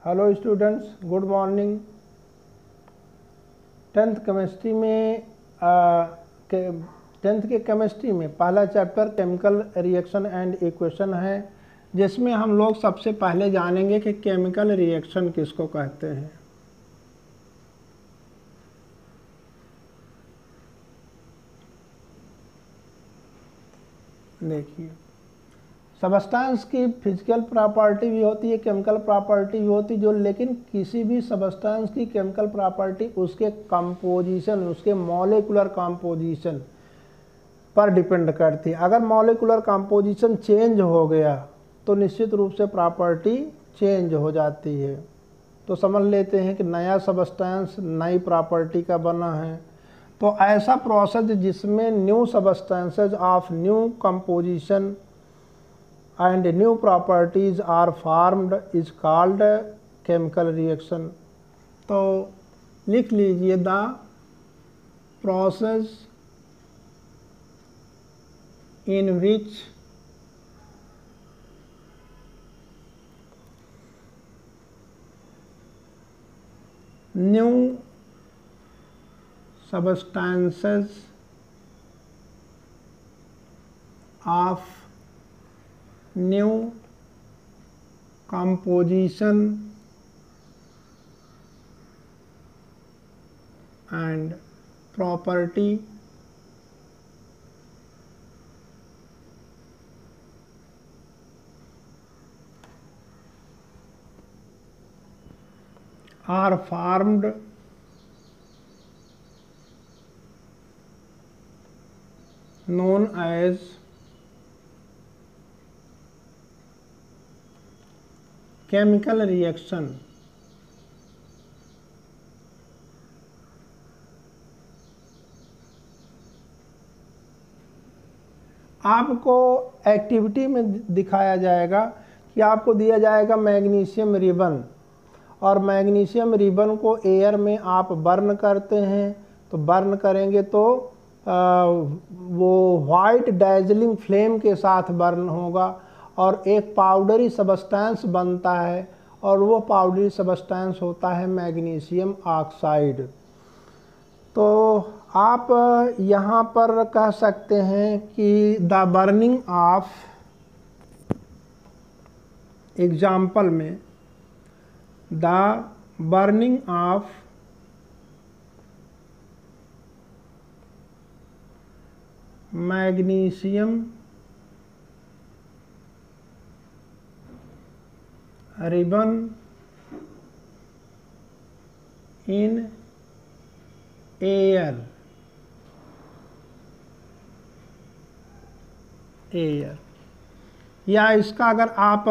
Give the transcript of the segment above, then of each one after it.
Hello students, good morning. Tenth chemistry में tenth के chemistry में पहला chapter chemical reaction and equation है, जिसमें हम लोग सबसे पहले जानेंगे कि केमिकल रिएक्शन किसको कहते हैं। देखिए, सबस्टेंस की फिजिकल प्रॉपर्टी भी होती है, केमिकल प्रॉपर्टी भी होती है, जो लेकिन किसी भी सबस्टेंस की केमिकल प्रॉपर्टी उसके कंपोजिशन, उसके मॉलिक्यूलर कंपोजिशन पर डिपेंड करती है। अगर मॉलिक्यूलर कंपोजिशन चेंज हो गया तो निश्चित रूप से प्रॉपर्टी चेंज हो जाती है। तो समझ लेते हैं कि नया सबस्टेंस नई प्रॉपर्टी का बना है। तो ऐसा प्रोसेस जिसमें new substances of new composition and new properties are formed is called chemical reaction। तो लिख लीजिए, the process in which new substances of new composition and property are formed known as chemical reaction. आपको activity में दिखाया जाएगा कि आपको दिया जाएगा मैग्नीशियम रिबन, और मैग्नीशियम रिबन को एयर में आप बर्न करते हैं। तो बर्न करेंगे तो वो वाइट डाइजलिंग फ्लेम के साथ बर्न होगा और एक पाउडरी सबस्टेंस बनता है, और वो पाउडरी सबस्टेंस होता है मैग्नीशियम ऑक्साइड। तो आप यहाँ पर कह सकते हैं कि द बर्निंग ऑफ, एग्जाम्पल में, the burning of magnesium ribbon in air या इसका अगर आप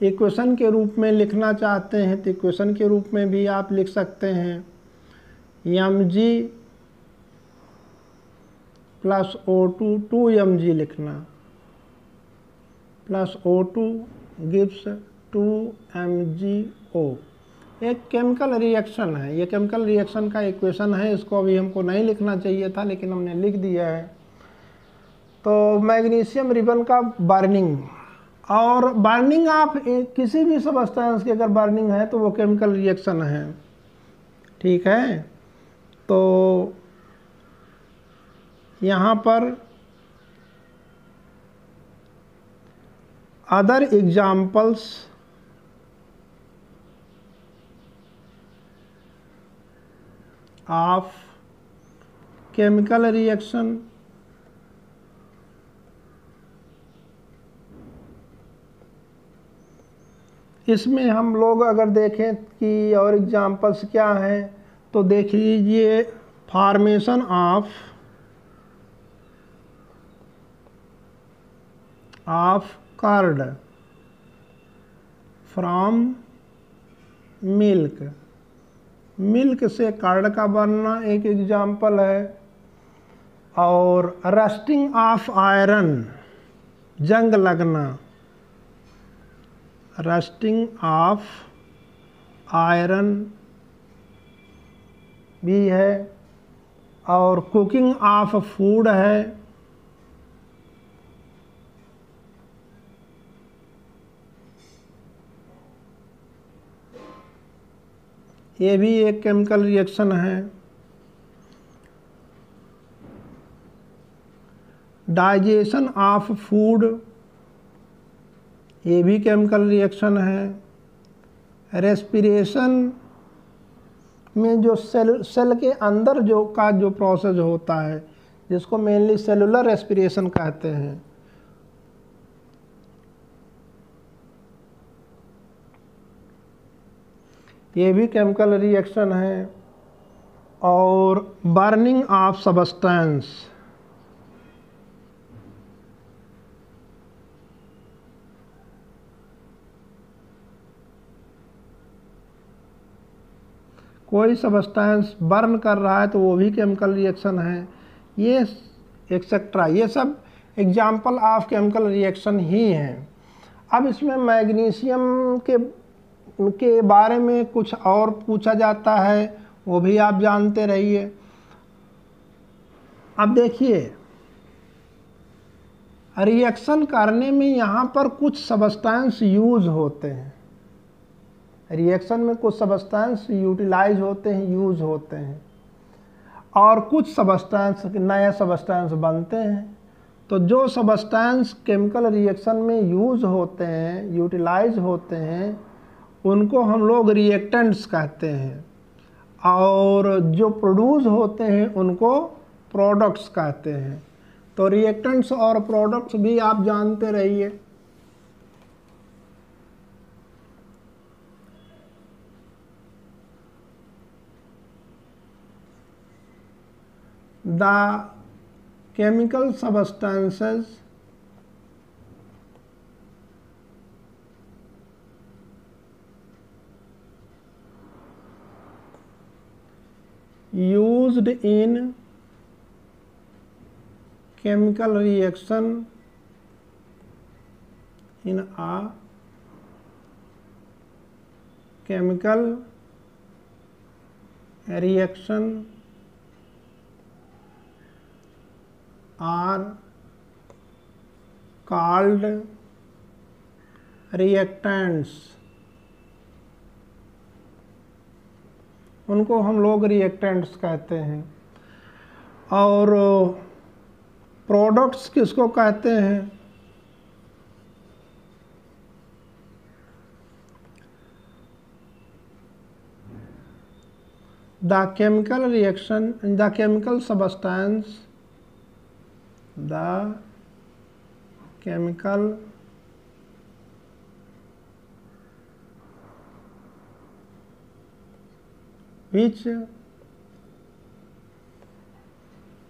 इक्वेशन के रूप में लिखना चाहते हैं तो इक्वेशन के रूप में भी आप लिख सकते हैं। mg प्लस O2, 2 mg लिखना, प्लस O2 गिव्स 2 MgO। एक केमिकल रिएक्शन है, ये केमिकल रिएक्शन का इक्वेशन है। इसको अभी हमको नहीं लिखना चाहिए था, लेकिन हमने लिख दिया है। तो मैग्नीशियम रिबन का बर्निंग, और बर्निंग आप किसी भी सबस्टेंस की अगर बर्निंग है तो वो केमिकल रिएक्शन है, ठीक है। तो यहाँ पर other examples of chemical reaction, इसमें हम लोग अगर देखें कि और एग्जाम्पल्स क्या हैं, तो देख लीजिए, formation of curd from milk, milk से कर्ड का बनना एक एग्जाम्पल है। और रस्टिंग ऑफ आयरन, जंग लगना, रस्टिंग ऑफ आयरन भी है। और कुकिंग ऑफ फूड है। ये भी एक केमिकल रिएक्शन है। डाइजेशन ऑफ फूड, ये भी केमिकल रिएक्शन है। रेस्पिरेशन में जो सेल के अंदर जो प्रोसेस होता है, जिसको मेनली सेलुलर रेस्पिरेशन कहते हैं, ये भी केमिकल रिएक्शन है। और बर्निंग ऑफ सब्सटेंस, कोई सब्सटेंस बर्न कर रहा है तो वो भी केमिकल रिएक्शन है। ये एक्सेट्रा, ये सब एग्जाम्पल ऑफ केमिकल रिएक्शन ही हैं। अब इसमें मैग्नीशियम के बारे में कुछ और पूछा जाता है, वो भी आप जानते रहिए। अब देखिए, रिएक्शन करने में यहाँ पर कुछ सब्सटेंस यूज होते हैं, रिएक्शन में कुछ सब्सटेंस यूटिलाइज होते हैं, यूज होते हैं, और कुछ सब्सटेंस नए सब्सटेंस बनते हैं। तो जो सब्सटेंस केमिकल रिएक्शन में यूज होते हैं, यूटिलाइज होते हैं, उनको हम लोग रिएक्टेंट्स कहते हैं, और जो प्रोड्यूस होते हैं उनको प्रोडक्ट्स कहते हैं। तो रिएक्टेंट्स और प्रोडक्ट्स भी आप जानते रहिए। The chemical substances used in chemical reaction in a chemical reaction are called reactants, उनको हम लोग रिएक्टेंट्स कहते हैं। और प्रोडक्ट्स किसको कहते हैं? The chemical reaction, the chemical substance, the chemical which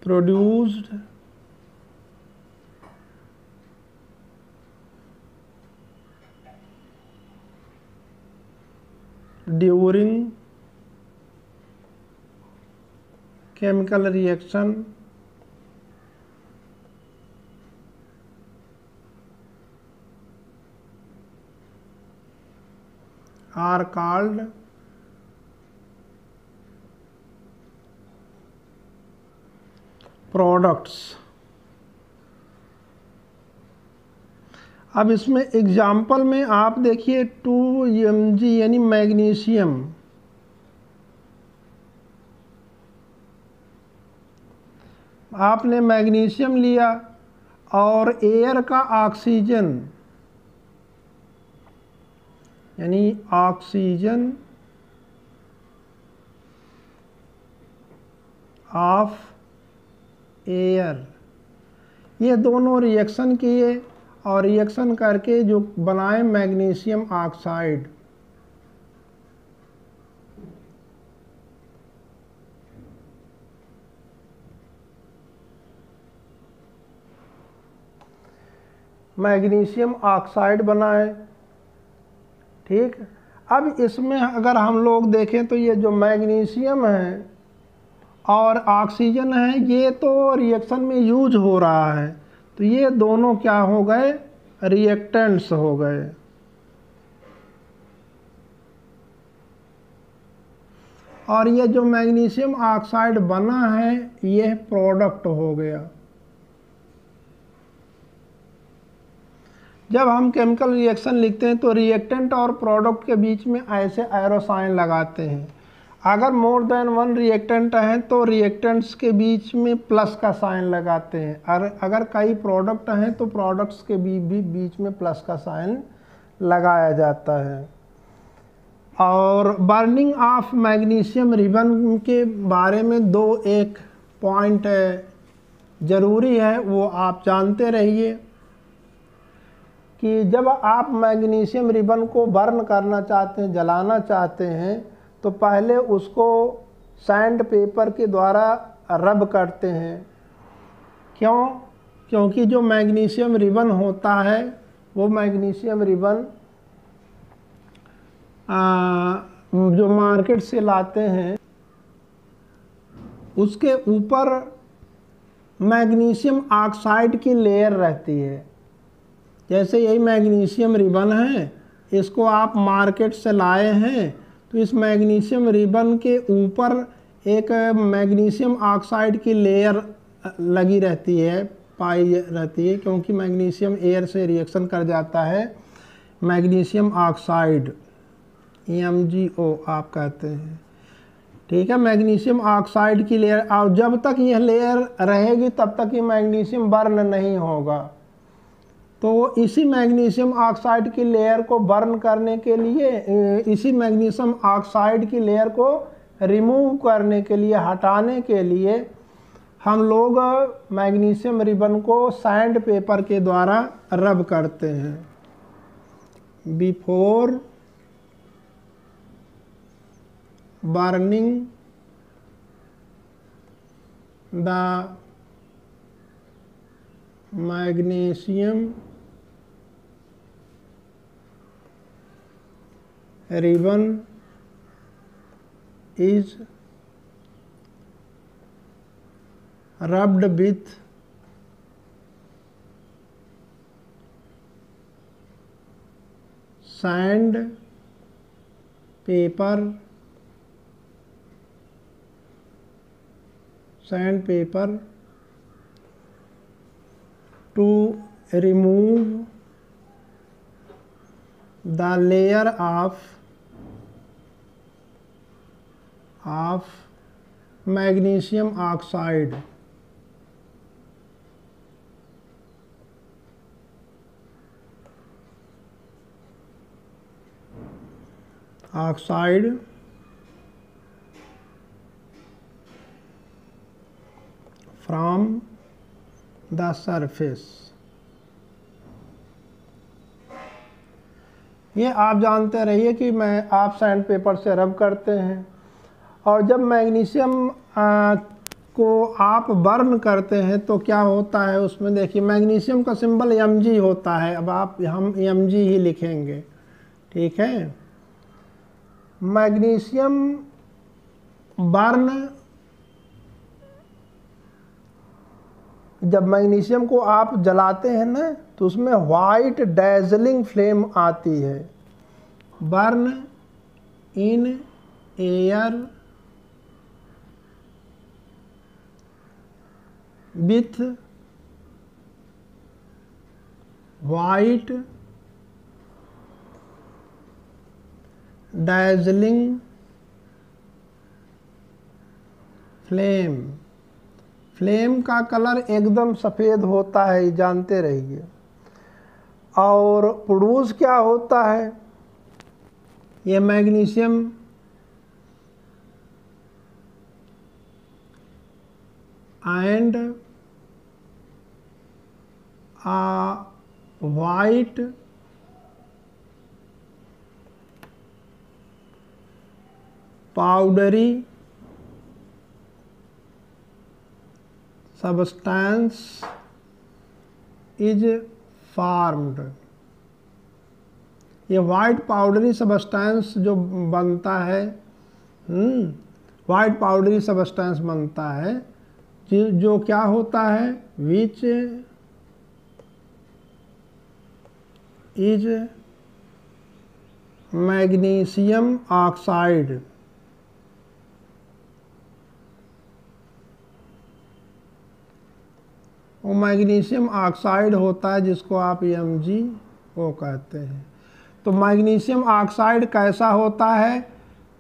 produced during chemical reaction are called products. अब इसमें एग्जाम्पल में आप देखिए 2Mg यानी मैग्नीशियम, आपने मैग्नीशियम लिया और एयर का ऑक्सीजन यानी ऑक्सीजन ऑफ एयर, ये दोनों रिएक्शन किए और रिएक्शन करके जो बनाए मैग्नीशियम ऑक्साइड। मैग्नीशियम ऑक्साइड बनाए, ठीक। अब इसमें अगर हम लोग देखें तो ये जो मैग्नीशियम है और ऑक्सीजन है, ये तो रिएक्शन में यूज हो रहा है, तो ये दोनों क्या हो गए? रिएक्टेंट्स हो गए। और ये जो मैग्नीशियम ऑक्साइड बना है, ये प्रोडक्ट हो गया। जब हम केमिकल रिएक्शन लिखते हैं तो रिएक्टेंट और प्रोडक्ट के बीच में ऐसे एरो साइन लगाते हैं। अगर मोर देन वन रिएक्टेंट हैं तो रिएक्टेंट्स के बीच में प्लस का साइन लगाते हैं, और अगर कई प्रोडक्ट हैं तो प्रोडक्ट्स के भी बीच में प्लस का साइन लगाया जाता है। और बर्निंग ऑफ मैग्नीशियम रिबन के बारे में दो एक पॉइंट ज़रूरी है, वो आप जानते रहिए कि जब आप मैग्नीशियम रिबन को बर्न करना चाहते हैं, जलाना चाहते हैं, तो पहले उसको सैंड पेपर के द्वारा रब करते हैं। क्यों? क्योंकि जो मैग्नीशियम रिबन होता है वो मैग्नीशियम रिबन जो मार्केट से लाते हैं उसके ऊपर मैग्नीशियम ऑक्साइड की लेयर रहती है। जैसे यही मैग्नीशियम रिबन है, इसको आप मार्केट से लाए हैं, तो इस मैग्नीशियम रिबन के ऊपर एक मैग्नीशियम ऑक्साइड की लेयर लगी रहती है, पाई रहती है, क्योंकि मैग्नीशियम एयर से रिएक्शन कर जाता है। मैग्नीशियम ऑक्साइड MgO आप कहते हैं, ठीक है। मैग्नीशियम ऑक्साइड की लेयर, और जब तक यह लेयर रहेगी तब तक ये मैग्नीशियम बर्न नहीं होगा। तो इसी मैग्नीशियम ऑक्साइड की लेयर को बर्न करने के लिए, इसी मैग्नीशियम ऑक्साइड की लेयर को रिमूव करने के लिए, हटाने के लिए हम लोग मैग्नीशियम रिबन को सैंड पेपर के द्वारा रब करते हैं। Before burning the magnesium ribbon is rubbed with sand paper to remove the layer of magnesium oxide. From the surface. ये आप जानते रहिए कि आप सैंड पेपर से रब करते हैं, और जब मैग्नीशियम को आप बर्न करते हैं तो क्या होता है उसमें, देखिए मैग्नीशियम का सिंबल Mg होता है। अब हम Mg ही लिखेंगे, ठीक है। मैग्नीशियम बर्न, जब मैग्नीशियम को आप जलाते हैं ना तो उसमें वाइट डैजलिंग फ्लेम आती है। Burn in air with white dazzling flame. Flame का कलर एकदम सफ़ेद होता है, जानते रहिए। और प्रोड्यूस क्या होता है, ये magnesium and white powdery substance is formed। ये वाइट पाउडरी सब्सटेंस जो बनता है, वाइट पाउडरी सब्सटेंस बनता है, जो क्या होता है, विच इज मैग्नीशियम ऑक्साइड। वो मैग्नीशियम ऑक्साइड होता है जिसको आप Mg वो कहते हैं। तो मैग्नीशियम ऑक्साइड कैसा होता है,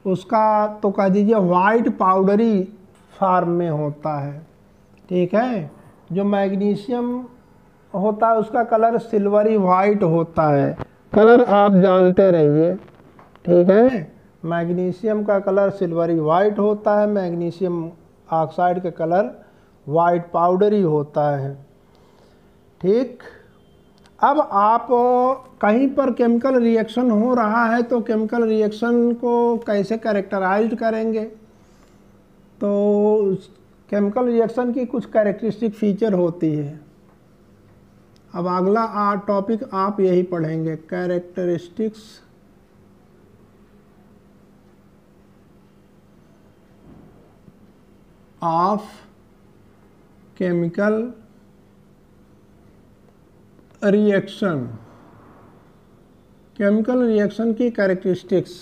उसका तो कह दीजिए वाइट पाउडरी फॉर्म में होता है। ठीक है, जो मैग्नीशियम होता है उसका कलर सिल्वरी वाइट होता है, कलर आप जानते रहिए। ठीक है, मैग्नीशियम का कलर सिल्वरी वाइट होता है, मैग्नीशियम ऑक्साइड का कलर वाइट पाउडरी होता है। ठीक, अब आप कहीं पर केमिकल रिएक्शन हो रहा है तो केमिकल रिएक्शन को कैसे कैरेक्टराइज करेंगे, तो केमिकल रिएक्शन की कुछ कैरेक्टरिस्टिक फीचर होती है। अब अगला टॉपिक आप यही पढ़ेंगे, characteristics of chemical reaction. Chemical reaction की कैरेक्टरिस्टिक्स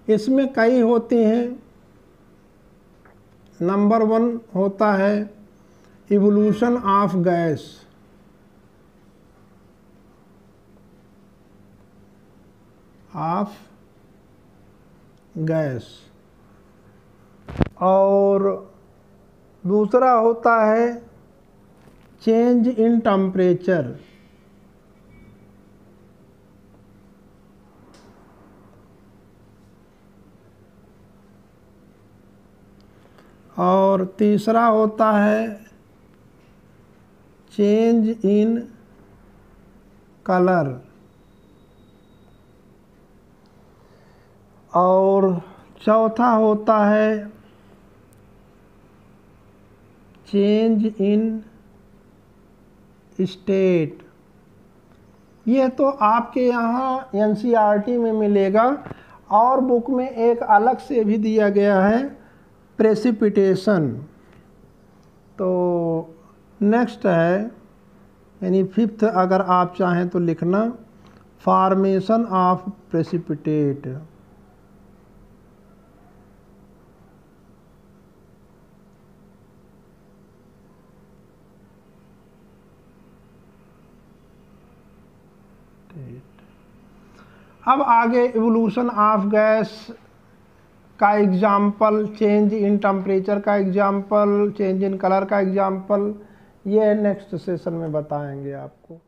इसमें कई होती हैं। नंबर 1 होता है इवोल्यूशन ऑफ गैस। और दूसरा होता है चेंज इन टेम्परेचर। और तीसरा होता है चेंज इन कलर। और चौथा होता है चेंज इन स्टेट। ये तो आपके यहाँ एनसीईआरटी में मिलेगा, और बुक में एक अलग से भी दिया गया है प्रेसिपिटेशन। तो नेक्स्ट है यानी 5th, अगर आप चाहें तो लिखना फॉर्मेशन ऑफ प्रेसिपिटेट। अब आगे इवोल्यूशन ऑफ गैस का एग्जाम्पल, चेंज इन टेम्परेचर का एग्जाम्पल, चेंज इन कलर का एग्जाम्पल, ये नेक्स्ट सेशन में बताएंगे आपको।